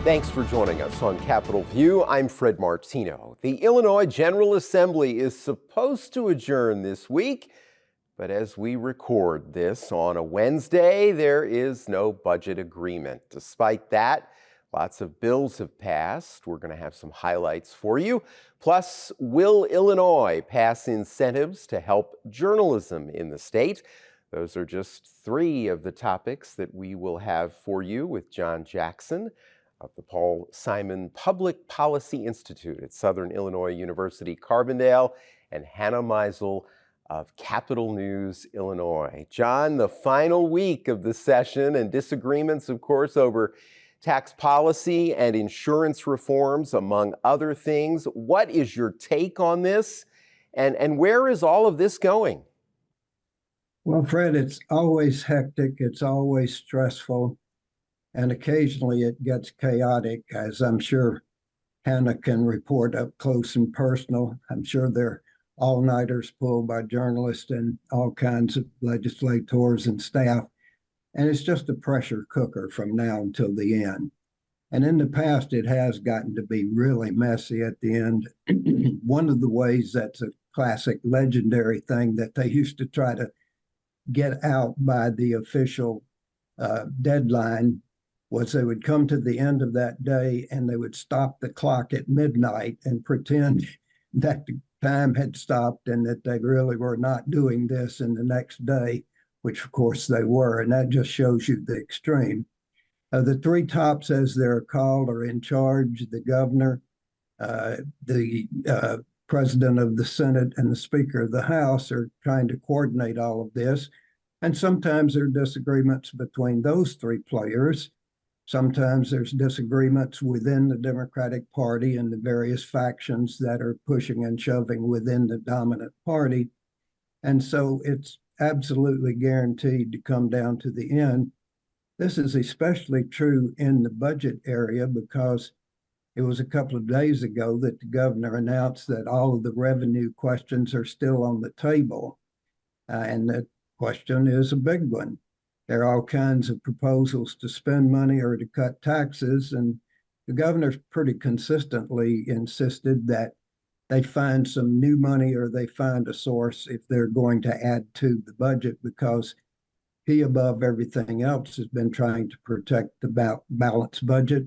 Thanks for joining us on Capitol View. I'm Fred Martino. The Illinois General Assembly is supposed to adjourn this week, but as we record this on a Wednesday, there is no budget agreement. Despite that, lots of bills have passed. We're going to have some highlights for you. Plus, will Illinois pass incentives to help journalism in the state? Those are just three of the topics that we will have for you with John Jackson of the Paul Simon Public Policy Institute at Southern Illinois University, Carbondale, and Hannah Meisel of Capital News, Illinois. John, the final week of the session and disagreements, of course, over tax policy and insurance reforms, among other things. What is your take on this, and where is all of this going? Well, Fred, it's always hectic. It's always stressful. And occasionally it gets chaotic, as I'm sure Hannah can report up close and personal. I'm sure there are all-nighters pulled by journalists and all kinds of legislators and staff. And it's just a pressure cooker from now until the end. And in the past, it has gotten to be really messy at the end. One of the ways that's a classic legendary thing that they used to try to get out by the official deadline was they would come to the end of that day and they would stop the clock at midnight and pretend that the time had stopped and that they really were not doing this in the next day, which of course they were. And that just shows you the extreme. The three tops, as they're called, are in charge: the governor, the president of the Senate, and the Speaker of the House are trying to coordinate all of this. And sometimes there are disagreements between those three players. Sometimes there's disagreements within the Democratic Party and the various factions that are pushing and shoving within the dominant party. And so it's absolutely guaranteed to come down to the end. This is especially true in the budget area because it was a couple of days ago that the governor announced that all of the revenue questions are still on the table. And the question is a big one. There are all kinds of proposals to spend money or to cut taxes, and the governor's pretty consistently insisted that they find some new money or they find a source if they're going to add to the budget, because he, above everything else, has been trying to protect the balanced budget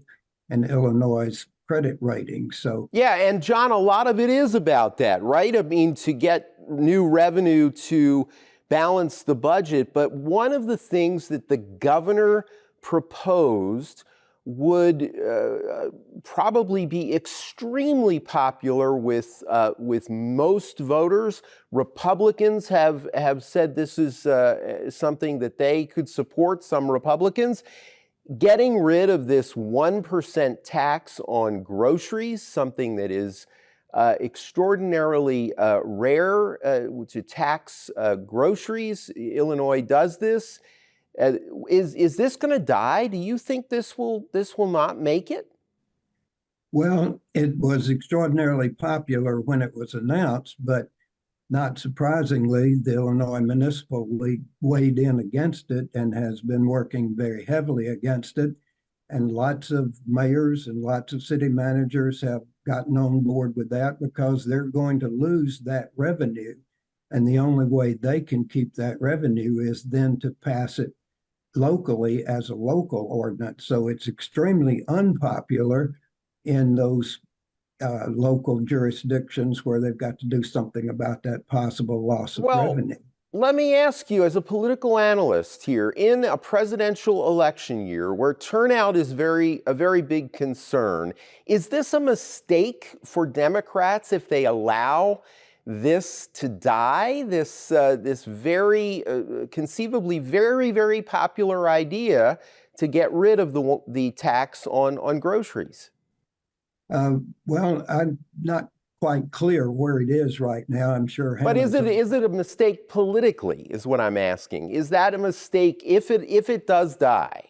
and Illinois' credit rating. So yeah, and John, a lot of it is about that, right? I mean, to get new revenue to balance the budget. But one of the things that the governor proposed would probably be extremely popular with most voters. Republicans have said this is something that they could support, some Republicans. Getting rid of this 1% tax on groceries, something that is extraordinarily rare to tax groceries. Illinois does this. Is this going to die? Do you think this will not make it? Well, it was extraordinarily popular when it was announced, but not surprisingly, the Illinois Municipal League weighed in against it and has been working very heavily against it. And lots of mayors and lots of city managers have gotten on board with that because they're going to lose that revenue. And the only way they can keep that revenue is then to pass it locally as a local ordinance. So it's extremely unpopular in those local jurisdictions where they've got to do something about that possible loss of revenue. Let me ask you, as a political analyst here, in a presidential election year where turnout is a very big concern, is this a mistake for Democrats if they allow this to die, this very conceivably very popular idea to get rid of the tax on groceries? Well, I'm not quite clear where it is right now. I'm sure. But is it a mistake politically, is what I'm asking? Is that a mistake if it does die?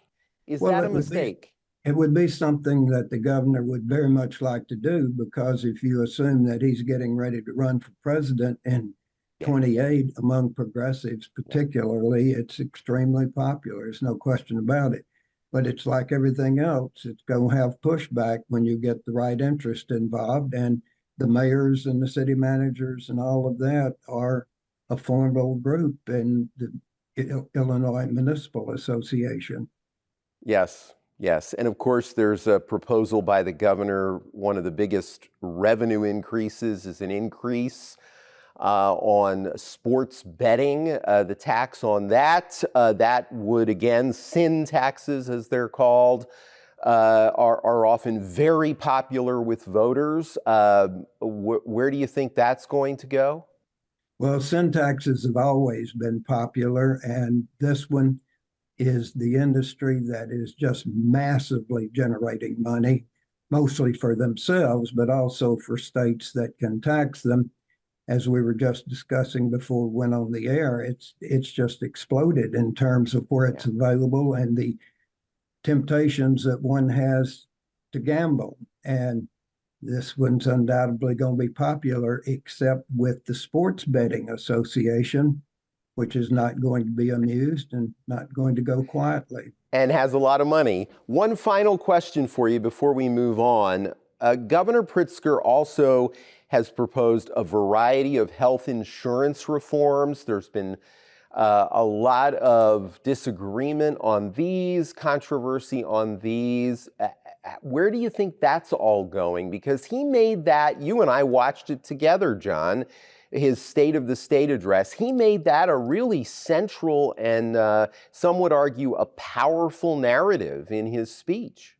Is that a mistake? It would be something that the governor would very much like to do, because if you assume that he's getting ready to run for president in 28 among progressives particularly, it's extremely popular. There's no question about it. But it's like everything else. It's going to have pushback when you get the right interest involved. And the mayors and the city managers and all of that are a formidable group in the Illinois Municipal Association. Yes, yes. And of course, there's a proposal by the governor. One of the biggest revenue increases is an increase on sports betting. The tax on that, that would, again, sin taxes, as they're called, are often very popular with voters. Where do you think that's going to go? Well, sin taxes have always been popular, and this one is the industry that is just massively generating money, mostly for themselves, but also for states that can tax them. As we were just discussing before we went on the air, it's just exploded in terms of where it's available and the temptations that one has to gamble. And this one's undoubtedly going to be popular, except with the Sports Betting Association, which is not going to be amused and not going to go quietly. And has a lot of money. One final question for you before we move on. Governor Pritzker also has proposed a variety of health insurance reforms. There's been a lot of disagreement on these, controversy on these. Where do you think that's all going? Because he made that, you and I watched it together, John, his State of the State address. He made that a really central and some would argue a powerful narrative in his speech.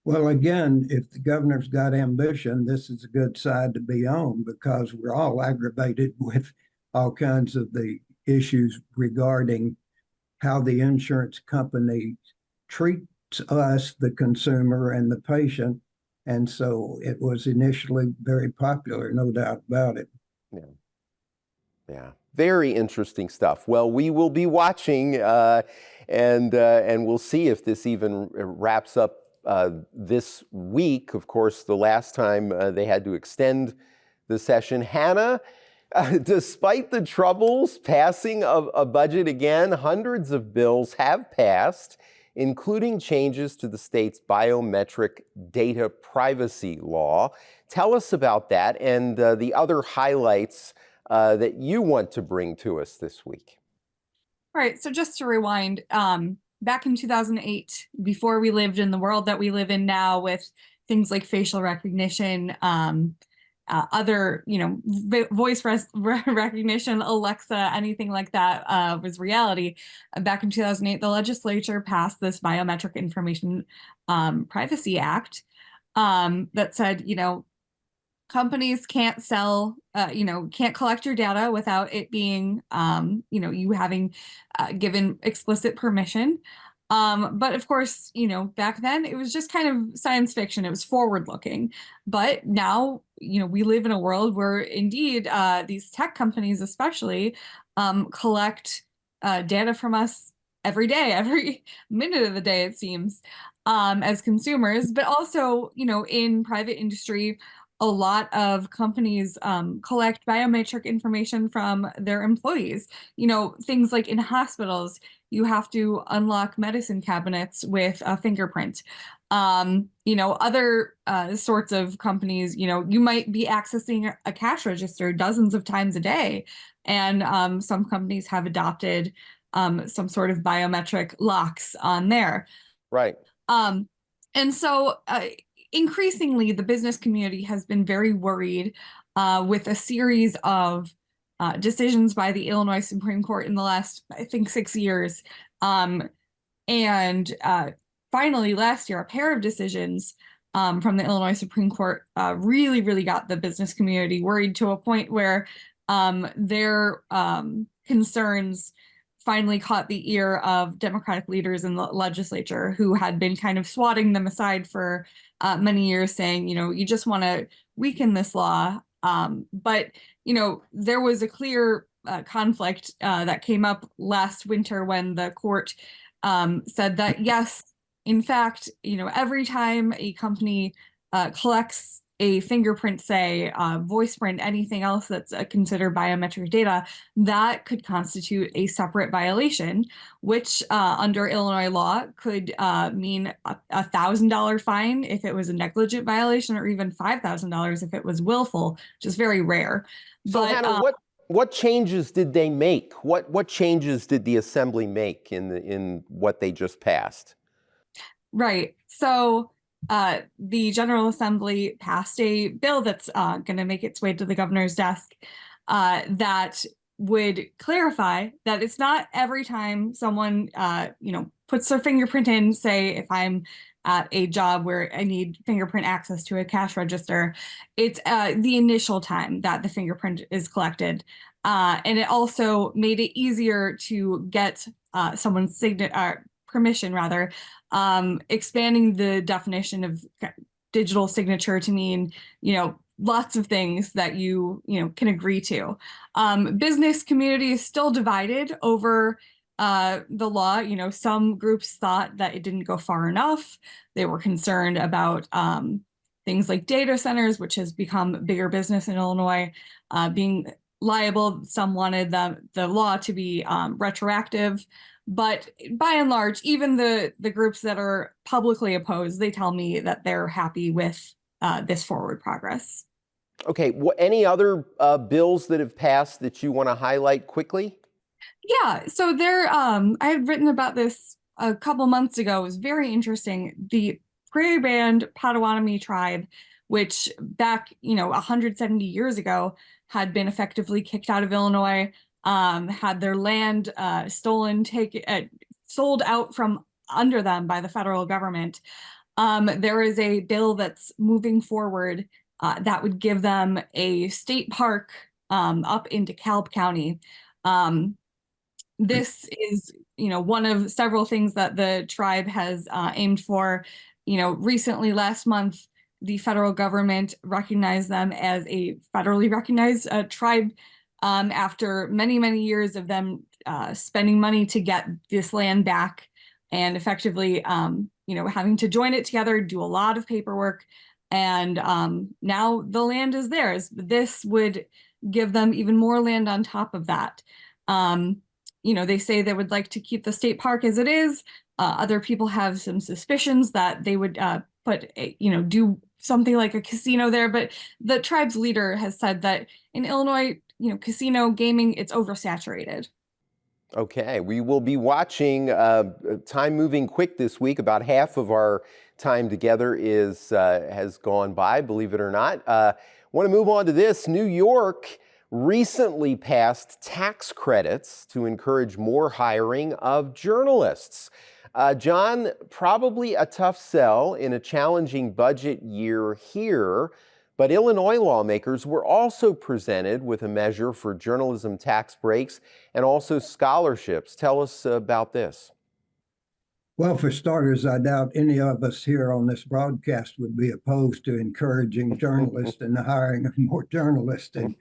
Well, again, if the governor's got ambition, this is a good side to be on, because we're all aggravated with all kinds of the issues regarding how the insurance company treats us, the consumer and the patient. And so it was initially very popular, no doubt about it. Yeah. Yeah. Very interesting stuff. Well, we will be watching and we'll see if this even wraps up this week. Of course, the last time they had to extend the session. Hannah, despite the troubles passing a budget again, hundreds of bills have passed, including changes to the state's biometric data privacy law. Tell us about that and the other highlights that you want to bring to us this week. All right, so just to rewind, back in 2008, before we lived in the world that we live in now with things like facial recognition, other, voice recognition, Alexa, anything like that was reality. Back in 2008, the legislature passed this Biometric Information Privacy Act that said, companies can't sell, can't collect your data without it being, you having given explicit permission. But of course, back then it was just kind of science fiction. It was forward looking. But now, we live in a world where indeed these tech companies especially collect data from us every day, every minute of the day, it seems, as consumers, but also, in private industry, a lot of companies collect biometric information from their employees. Things like in hospitals, you have to unlock medicine cabinets with a fingerprint. Other sorts of companies, you might be accessing a cash register dozens of times a day. And some companies have adopted some sort of biometric locks on there. Right. And so increasingly, the business community has been very worried with a series of decisions by the Illinois Supreme Court in the last, I think, 6 years. And finally, last year, a pair of decisions from the Illinois Supreme Court really, really got the business community worried to a point where their concerns finally caught the ear of Democratic leaders in the legislature who had been kind of swatting them aside for many years, saying, you just want to weaken this law. But, there was a clear conflict that came up last winter when the court said that, yes, in fact, every time a company collects a fingerprint, say, voice print, anything else that's considered biometric data, that could constitute a separate violation, which under Illinois law could mean a $1,000 fine if it was a negligent violation, or even $5,000 if it was willful, which is very rare. So But Hannah, what changes did they make? What changes did the Assembly make in what they just passed? right. So the General Assembly passed a bill that's going to make its way to the governor's desk that would clarify that it's not every time someone, puts their fingerprint in, say, if I'm at a job where I need fingerprint access to a cash register, it's the initial time that the fingerprint is collected. And it also made it easier to get someone's permission, rather, expanding the definition of digital signature to mean, lots of things that you can agree to. Business community is still divided over the law. Some groups thought that it didn't go far enough. They were concerned about things like data centers, which has become bigger business in Illinois, being liable. Some wanted the law to be retroactive. But by and large, even the groups that are publicly opposed, they tell me that they're happy with this forward progress. Okay, any other bills that have passed that you want to highlight quickly? Yeah, so I had written about this a couple months ago. It was very interesting. The Prairie Band Potawatomi tribe, which back 170 years ago had been effectively kicked out of Illinois, had their land stolen, sold out from under them by the federal government. There is a bill that's moving forward that would give them a state park up in DeKalb County. This is, one of several things that the tribe has aimed for. Recently, last month, the federal government recognized them as a federally recognized tribe after many, many years of them spending money to get this land back, and effectively, having to join it together, do a lot of paperwork. And now the land is theirs. This would give them even more land on top of that. They say they would like to keep the state park as it is. Other people have some suspicions that they would do something like a casino there. But the tribe's leader has said that in Illinois, casino gaming, it's oversaturated. Okay, we will be watching. Time moving quick this week. About half of our time together has gone by, believe it or not. Want to move on to this. New York recently passed tax credits to encourage more hiring of journalists. John, probably a tough sell in a challenging budget year here, but Illinois lawmakers were also presented with a measure for journalism tax breaks and also scholarships. Tell us about this. Well, for starters, I doubt any of us here on this broadcast would be opposed to encouraging journalists and the hiring of more journalists. And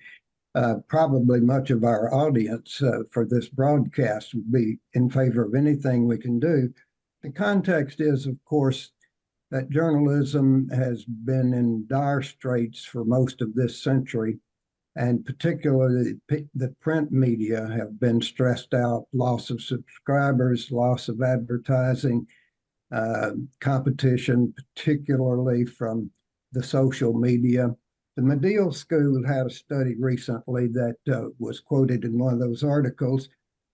probably much of our audience for this broadcast would be in favor of anything we can do. The context is, of course, that journalism has been in dire straits for most of this century, and particularly the print media have been stressed out. Loss of subscribers, loss of advertising, competition, particularly from the social media. The Medill School had a study recently that was quoted in one of those articles.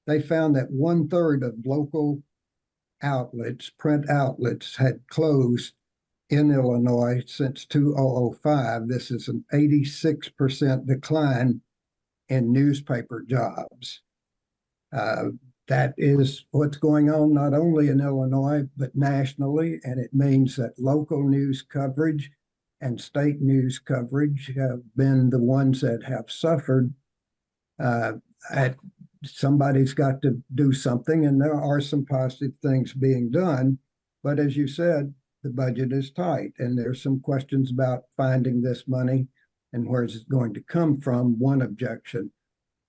They found that 1/3 of local outlets, print outlets, had closed in Illinois since 2005. This is an 86% decline in newspaper jobs. That is what's going on not only in Illinois, but nationally, and it means that local news coverage and state news coverage have been the ones that have suffered. Somebody's got to do something, and there are some positive things being done. But as you said, the budget is tight, and there's some questions about finding this money and where is it going to come from. One objection.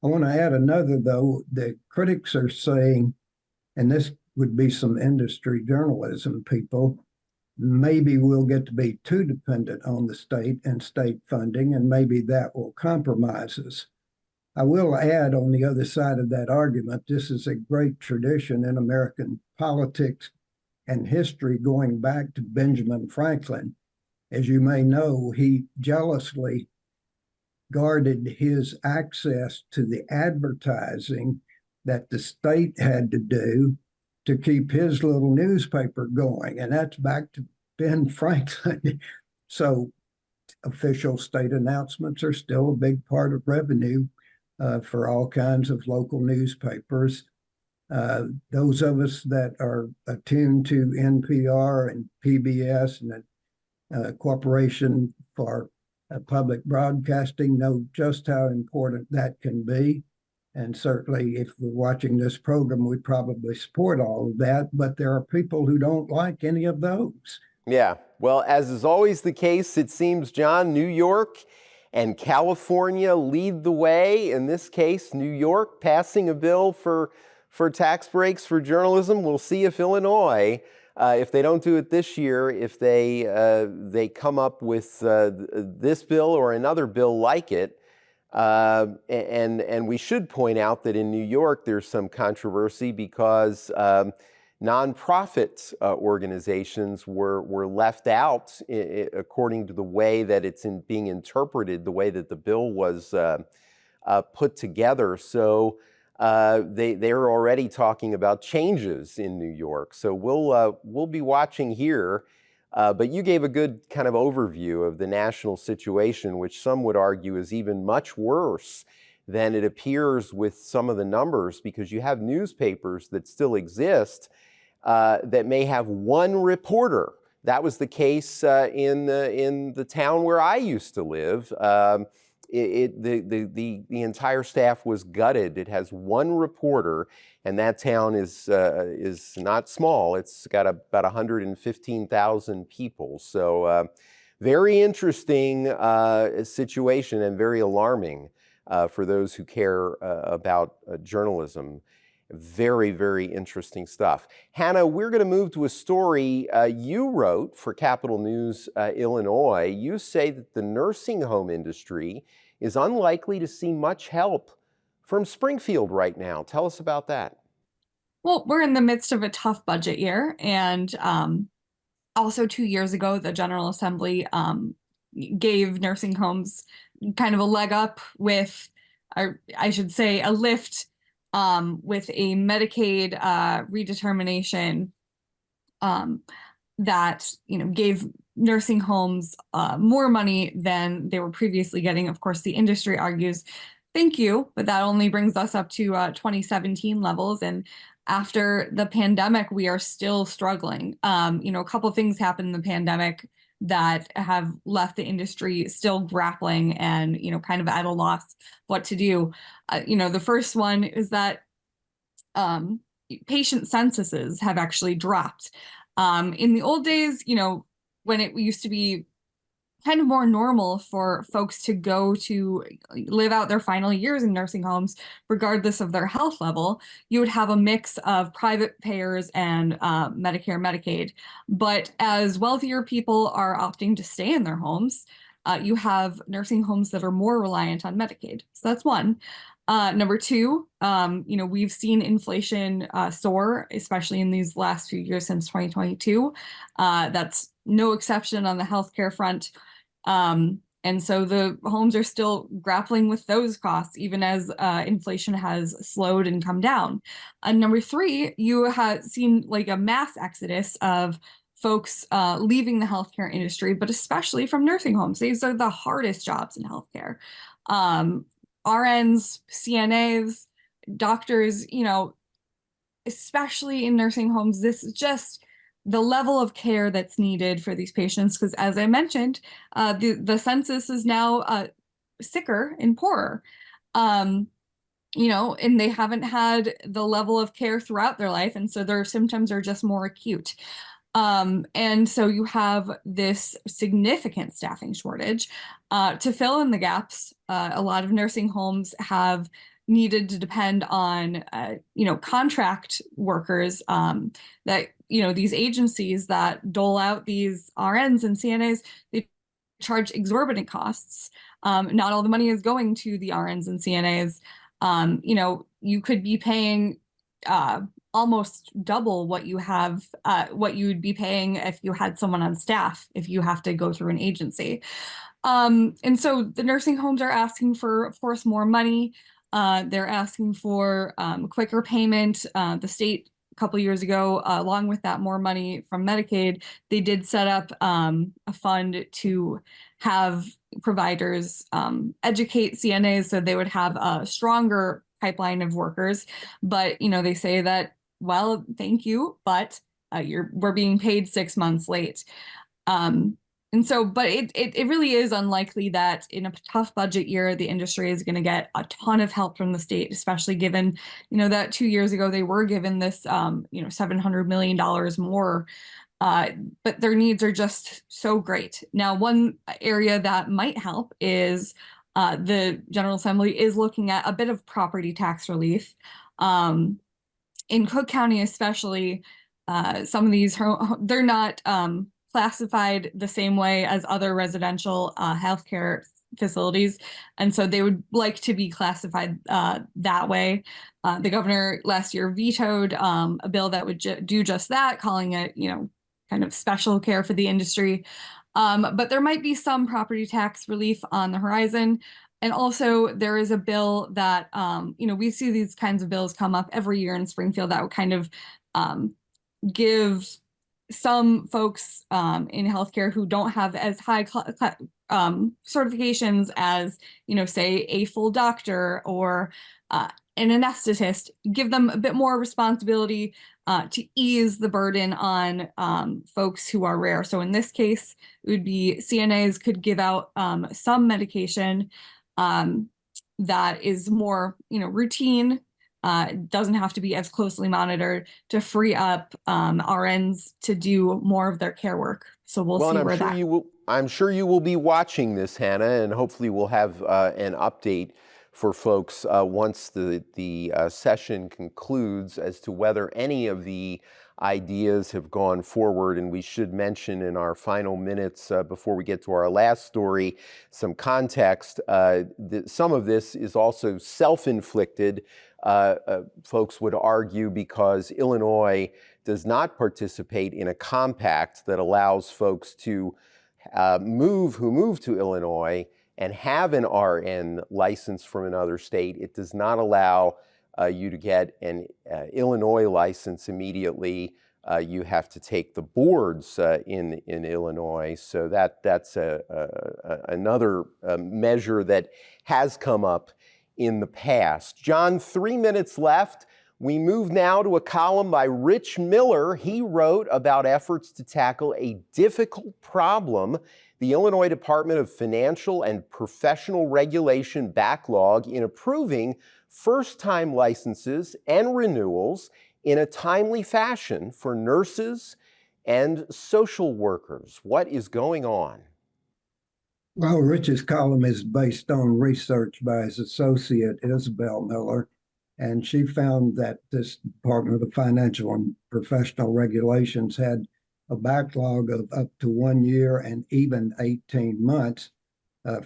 I want to add another, though. The critics are saying, and this would be some industry journalism people, maybe we'll get to be too dependent on the state and state funding, and maybe that will compromise us. I will add on the other side of that argument, this is a great tradition in American politics and history going back to Benjamin Franklin. As you may know, he jealously guarded his access to the advertising that the state had to do to keep his little newspaper going. And that's back to Ben Franklin. So official state announcements are still a big part of revenue for all kinds of local newspapers. Those of us that are attuned to NPR and PBS and the Corporation for Public Broadcasting know just how important that can be. And certainly, if we're watching this program, we probably support all of that. But there are people who don't like any of those. Yeah, well, as is always the case, it seems, John, New York and California lead the way. In this case, New York passing a bill for tax breaks for journalism. We'll see if Illinois, if they don't do it this year, if they come up with this bill or another bill like it. And we should point out that in New York, there's some controversy because nonprofit organizations were left out according to the way that it's being interpreted, the way that the bill was put together. So they're already talking about changes in New York. So we'll be watching here. But you gave a good kind of overview of the national situation, which some would argue is even much worse than it appears with some of the numbers, because you have newspapers that still exist that may have one reporter. That was the case in the town where I used to live. The entire staff was gutted. It has one reporter, and that town is not small. It's got about 115,000 people. So very interesting situation and very alarming for those who care about journalism. Very, very interesting stuff. Hannah, we're going to move to a story you wrote for Capital News Illinois. You say that the nursing home industry is unlikely to see much help from Springfield right now. Tell us about that. Well, we're in the midst of a tough budget year, and also 2 years ago, the General Assembly gave nursing homes kind of a leg up with, or I should say, a lift with a Medicaid redetermination that gave nursing homes more money than they were previously getting. Of course, the industry argues, thank you, but that only brings us up to 2017 levels. And after the pandemic, we are still struggling. A couple of things happened in the pandemic that have left the industry still grappling and, kind of at a loss what to do. The first one is that patient censuses have actually dropped. In the old days, when it used to be kind of more normal for folks to go to live out their final years in nursing homes, regardless of their health level, you would have a mix of private payers and Medicare, Medicaid. But as wealthier people are opting to stay in their homes, you have nursing homes that are more reliant on Medicaid. So that's one. Number two, we've seen inflation soar, especially in these last few years since 2022. That's no exception on the healthcare front. And so the homes are still grappling with those costs, even as inflation has slowed and come down. Number three, you have seen like a mass exodus of folks leaving the healthcare industry, but especially from nursing homes. These are the hardest jobs in healthcare. RNs, CNAs, doctors, especially in nursing homes, this is just the level of care that's needed for these patients. Because as I mentioned, the census is now sicker and poorer, and they haven't had the level of care throughout their life. And so their symptoms are just more acute. And so you have this significant staffing shortage to fill in the gaps. A lot of nursing homes have needed to depend on, contract workers, that, these agencies that dole out these RNs and CNAs, they charge exorbitant costs. Not all the money is going to the RNs and CNAs. You could be paying almost double what you have, what you would be paying if you had someone on staff, if you have to go through an agency. And so the nursing homes are asking for, of course, more money. They're asking for quicker payment. The state, a couple years ago, along with that more money from Medicaid, they did set up a fund to have providers educate CNAs so they would have a stronger pipeline of workers. But, they say that, well, thank you, but we're being paid 6 months late. And so, but it really is unlikely that in a tough budget year, the industry is going to get a ton of help from the state, especially given, that 2 years ago they were given this, $700 million more. But their needs are just so great. Now, one area that might help is the General Assembly is looking at a bit of property tax relief. In Cook County, especially, some of these, they're not classified the same way as other residential healthcare facilities. And so they would like to be classified that way. The governor last year vetoed a bill that would do just that, calling it, kind of special care for the industry. But there might be some property tax relief on the horizon. And also there is a bill that, we see these kinds of bills come up every year in Springfield that would kind of give some folks in healthcare who don't have as high certifications as, say, a full doctor or an anesthetist, give them a bit more responsibility to ease the burden on folks who are rare. So in this case, it would be CNAs could give out some medication that is more, routine. Doesn't have to be as closely monitored to free up RNs to do more of their care work. So we'll see where that. I'm sure you will be watching this, Hannah, and hopefully we'll have an update for folks once the session concludes as to whether any of the ideas have gone forward. And we should mention in our final minutes before we get to our last story some context. Some of this is also self-inflicted. Folks would argue because Illinois does not participate in a compact that allows folks to move to Illinois and have an RN license from another state. It does not allow you to get an Illinois license immediately. You have to take the boards in Illinois. So that's another measure that has come up in the past. John, 3 minutes left. We move now to a column by Rich Miller. He wrote about efforts to tackle a difficult problem, the Illinois Department of Financial and Professional Regulation backlog in approving first-time licenses and renewals in a timely fashion for nurses and social workers. What is going on? Well, Rich's column is based on research by his associate, Isabel Miller, and she found that this Department of Financial and Professional Regulations had a backlog of up to 1 year and even 18 months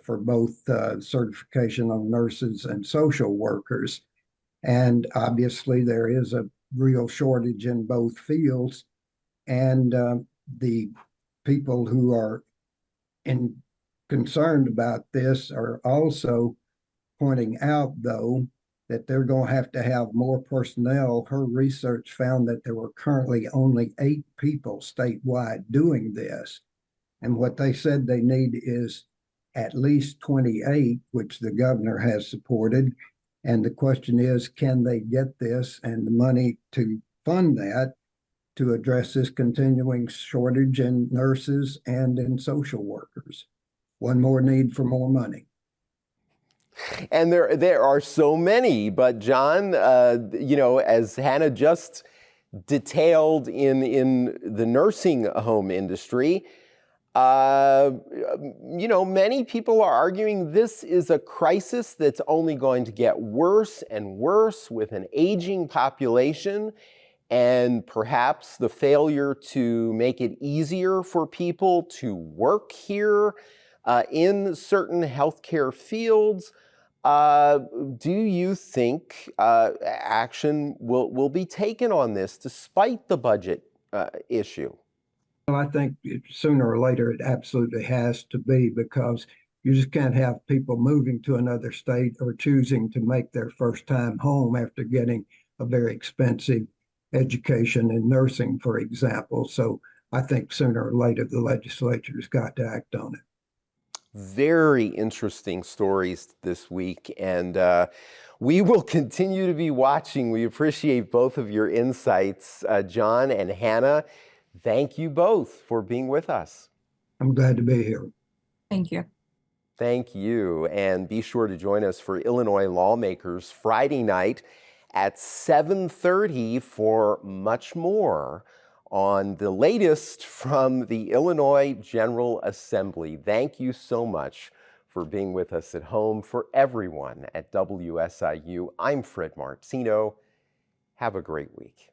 for both certification of nurses and social workers. And obviously there is a real shortage in both fields. And the people who are concerned about this are also pointing out, though, that they're going to have more personnel. Her research found that there were currently only 8 people statewide doing this. And what they said they need is at least 28, which the governor has supported. And the question is, can they get this and the money to fund that to address this continuing shortage in nurses and in social workers? One more need for more money. And there are so many, but John, as Hannah just detailed in the nursing home industry, Many people are arguing this is a crisis that's only going to get worse and worse with an aging population, and perhaps the failure to make it easier for people to work here in certain healthcare fields. Do you think action will be taken on this despite the budget issue? Well, I think sooner or later it absolutely has to be, because you just can't have people moving to another state or choosing to make their first time home after getting a very expensive education in nursing, for example. So I think sooner or later the legislature's got to act on it. Very interesting stories this week, and we will continue to be watching. We appreciate both of your insights, John and Hannah. Thank you both for being with us. I'm glad to be here. Thank you. Thank you, and be sure to join us for Illinois Lawmakers Friday night at 7:30 for much more on the latest from the Illinois General Assembly. Thank you so much for being with us at home. For everyone at WSIU, I'm Fred Martino. Have a great week.